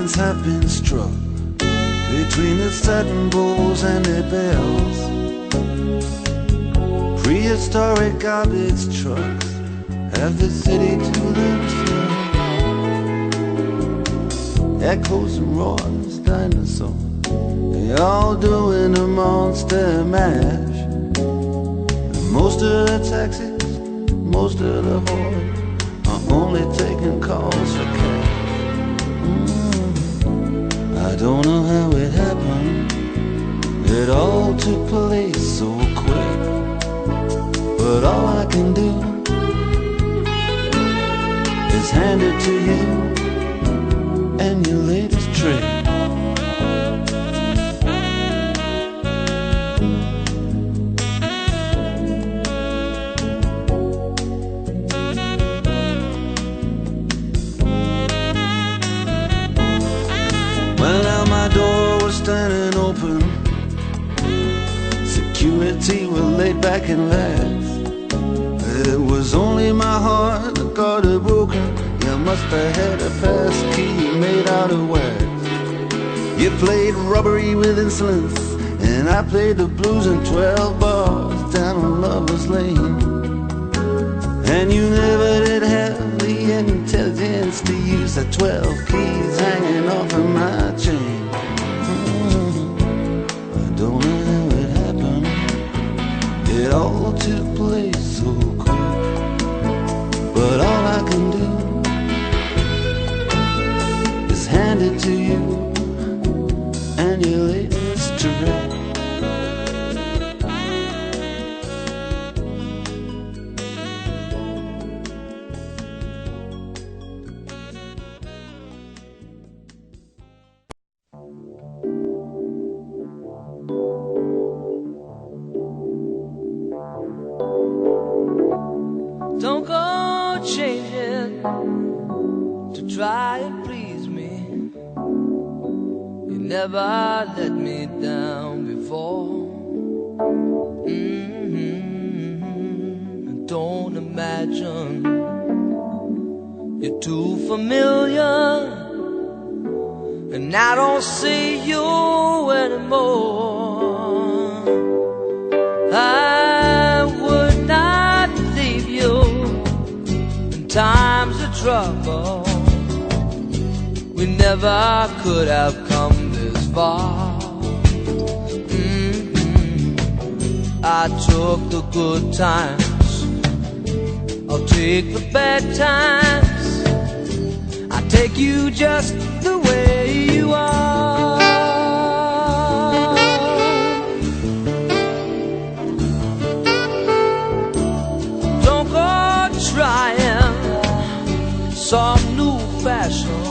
lines have been struck between the satin bowls and their bells. Prehistoric garbage trucks have the city to themselves. Echoes and roars, dinosaurs, they all doing a monster mash. And most of the taxis, most of the whores are only taking calls for cash. I don't know how it happened, it all took place so quick. But all I can do is hand it to you and your latest trick. Well, now my door was standing open, security were laid back and laughed. It was only my heart that got it broken. You must have had a pass key made out of wax. You played robbery with insolence, and I played the blues in 12 bars down on Lover's Lane. And you never did have the intelligence to use the 12 keys hanging off of my chain. I don't know how it happened, it all took place so quick. But all I can do is hand it to you and your latest trick. Don't go changing to try and please me. You never let me down before. Don't imagine you're too familiar, and I don't see you anymore. I would not leave you in times of trouble. We never could have come this far. I took the good times, I'll take the bad times. I take you just the way you are. Don't go trying some new fashion.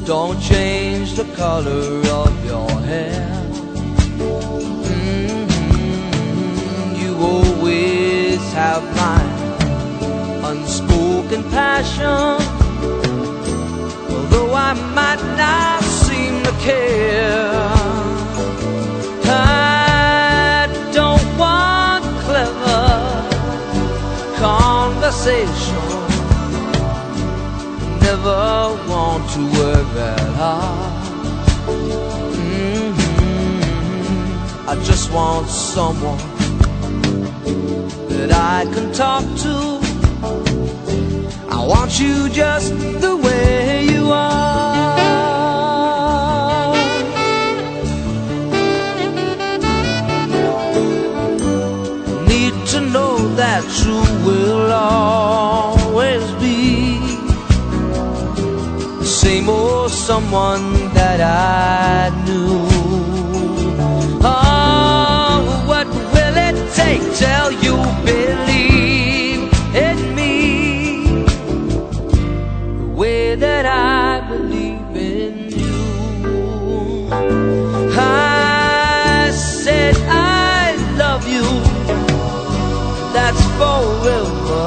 Don't change the color of your hair. You always have my unspoken passion. Although I might not seem to care, I don't want clever conversation. Never want to work that hard. I just want someone that I can talk to. I want you just the way you are. Need to know that you will always be the same old someone that I knew. Oh, what will it take till you believe in me the way that I believe in you? I said I love you, that's forever.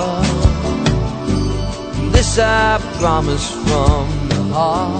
This I promise from the heart.